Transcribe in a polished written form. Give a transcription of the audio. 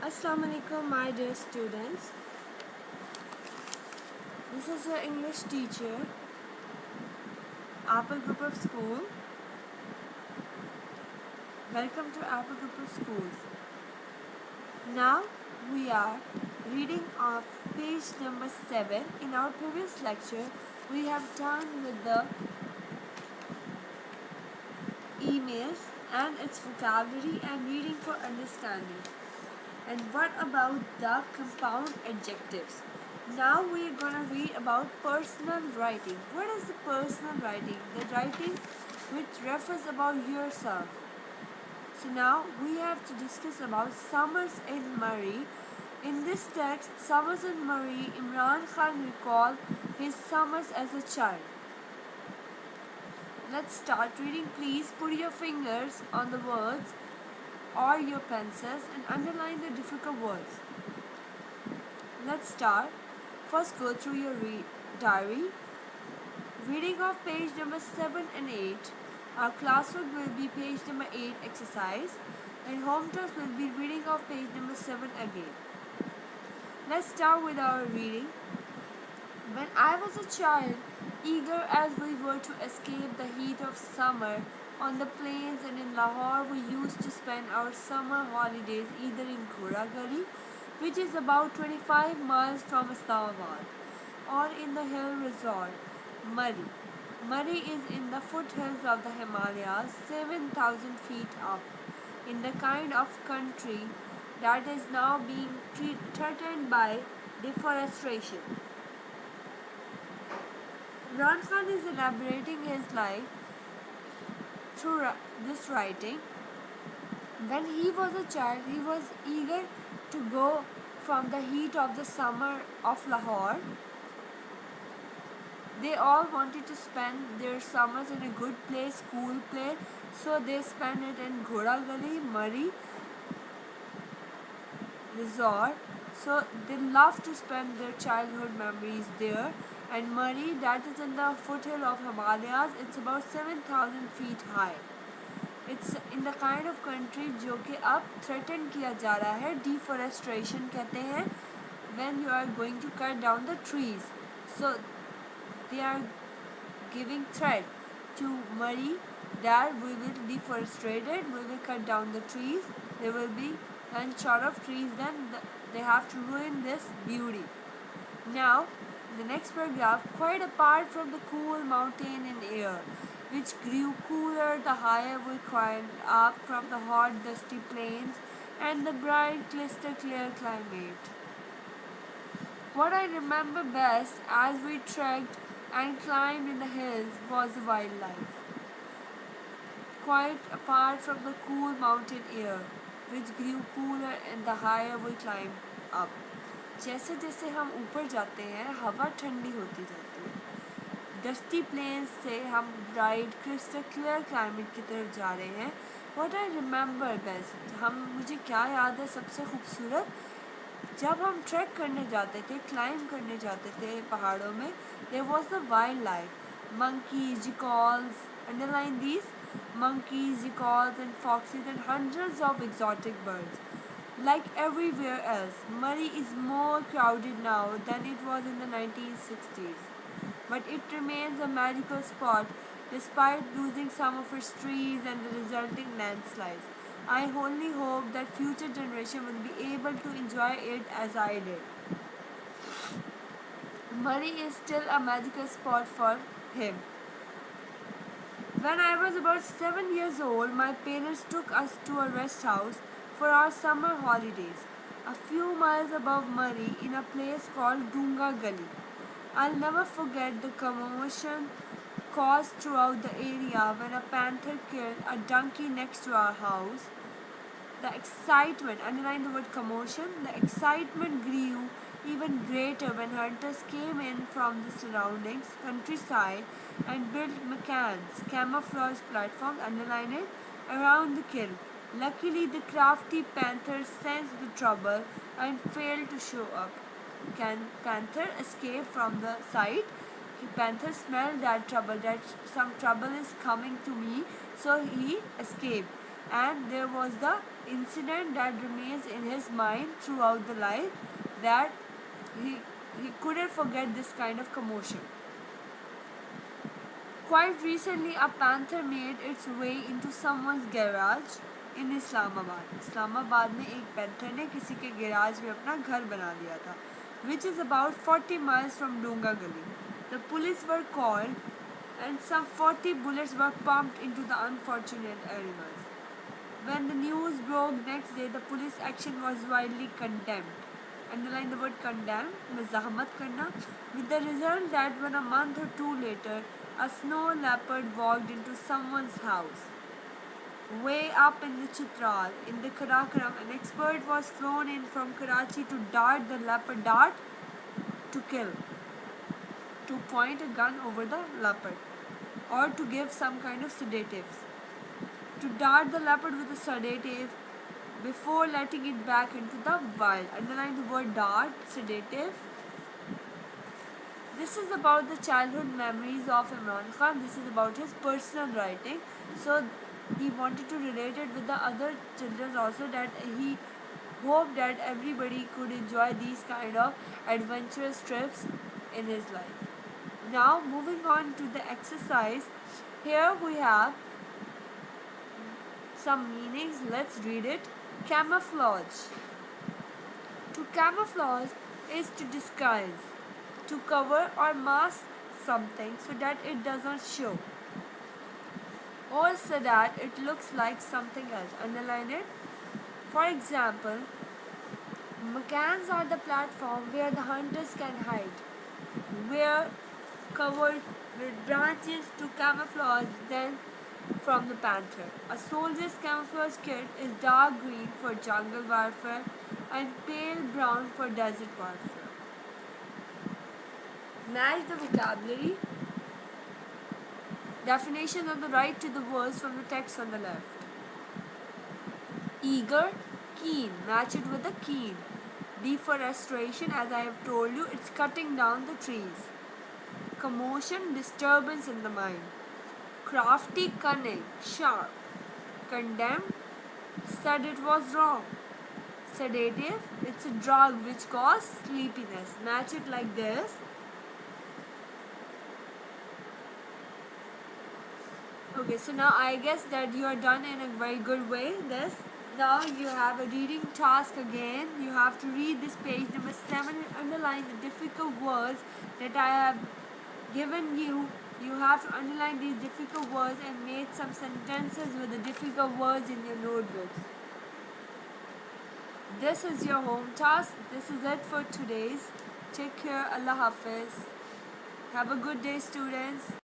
Assalamu alaikum, my dear students. This is your English teacher, Apple Group of School. Welcome to Apple Group of Schools. Now we are reading off page number 7. In our previous lecture, we have done with the emails and its vocabulary and reading for understanding. And what about the compound adjectives? Now we are going to read about personal writing. What is the personal writing? The writing which refers about yourself. So now we have to discuss about Summers in Murray. In this text, Summers in Murray, Imran Khan recalled his summers as a child. Let's start reading. Please put your fingers on the words or your pencils and underline the difficult words. Let's start. First go through your diary. Reading of page number 7 and 8. Our classwork will be page number 8 exercise and home task will be reading of page number 7 again. Let's start with our reading. When I was a child, eager as we were to escape the heat of summer, on the plains and in Lahore we used to spend our summer holidays either in Ghora Gali, which is about 25 miles from Islamabad, or in the hill resort, Murray. Murray is in the foothills of the Himalayas, 7,000 feet up, in the kind of country that is now being threatened by deforestation. Imran Khan is elaborating his life through this writing. When he was a child, he was eager to go from the heat of the summer of Lahore. They all wanted to spend their summers in a good place, cool place, so they spent it in Ghora Gali, Murray resort. So they love to spend their childhood memories there. And Murray, that is in the foothill of Himalayas, it's about 7,000 feet high. It's in the kind of country जो कि अब threaten किया जा रहा है, deforestation कहते हैं, when you are going to cut down the trees. So they are giving threat to Murray that we will deforestate it, we will cut down the trees, there will be and short of trees, then they have to ruin this beauty. Now, the next paragraph, quite apart from the cool mountain and air, which grew cooler the higher we climbed up from the hot dusty plains and the bright crystal clear climate. What I remember best as we trekked and climbed in the hills was the wildlife. Quite apart from the cool mountain air, which grew cooler and the higher we climbed up. जैसे जैसे हम ऊपर जाते हैं हवा ठंडी होती जाती है. डस्टी प्लेन्स से हम ब्राइट क्रिस्टल क्लियर क्लाइमेट की तरफ जा रहे हैं. व्हाट आई रिमेंबर बेस्ट, मुझे क्या याद है सबसे खूबसूरत, जब हम ट्रैक करने जाते थे, क्लाइंब करने जाते थे पहाड़ों में, there was the wild life, monkeys, jackals, underline these, monkeys, jackals and foxes and hundreds of exotic birds. Like everywhere else, Murray is more crowded now than it was in the 1960s. But it remains a magical spot despite losing some of its trees and the resulting landslides. I only hope that future generations will be able to enjoy it as I did. Murray is still a magical spot for him. When I was about 7 years old, my parents took us to a rest house for our summer holidays, a few miles above Murray in a place called Dunga Gully. I'll never forget the commotion caused throughout the area when a panther killed a donkey next to our house. The excitement, underline the word commotion, the excitement grew even greater when hunters came in from the surroundings, countryside, and built macans, camouflage platforms, underline it, around the kill. Luckily, the crafty panther sensed the trouble and failed to show up. Can panther escape from the sight? Panther smelled that some trouble is coming to me, so he escaped. and there was the incident that remains in his mind throughout the life, that he, he couldn't forget this kind of commotion. Quite recently, a panther made its way into someone's garage in Islamabad. Islamabad में एक panther ने किसी के garage में अपना घर बना लिया था, which is about 40 miles from Dunga Gully. The police were called and some 40 bullets were pumped into the unfortunate animals. When the news broke next day, the police action was widely condemned. Underline the word condemn, मज़ाहमत करना, with the result that when a month or two later, a snow leopard walked into someone's house. Way up in the Chitral, in the Karakoram, an expert was flown in from Karachi to dart the leopard to kill, to point a gun over the leopard, or to give some kind of sedatives. To dart the leopard with a sedative before letting it back into the wild. Underline the word dart, sedative. This is about the childhood memories of Imran Khan. This is about his personal writing. So he wanted to relate it with the other children also, that he hoped that everybody could enjoy these kind of adventurous trips in his life. Now moving on to the exercise. Here we have some meanings. Let's read it. Camouflage. To camouflage is to disguise, to cover or mask something so that it does not show, or so that it looks like something else. Underline it. For example, macans are the platform where the hunters can hide, where covered with branches to camouflage them from the panther. A soldier's camouflage kit is dark green for jungle warfare and pale brown for desert warfare. Match the vocabulary. Definition on the right to the words from the text on the left. Eager, keen. Match it with the keen. Deforestation, as I have told you, it's cutting down the trees. Commotion, disturbance in the mind. Crafty, cunning, sharp. Condemned, said it was wrong. Sedative, it's a drug which causes sleepiness. Match it like this. Okay, so now I guess that you are done in a very good way. Now you have a reading task again. You have to read this page number 7 and underline the difficult words that I have given you. You have to underline these difficult words and make some sentences with the difficult words in your notebooks. This is your home task. This is it for today's. Take care. Allah Hafiz. Have a good day, students.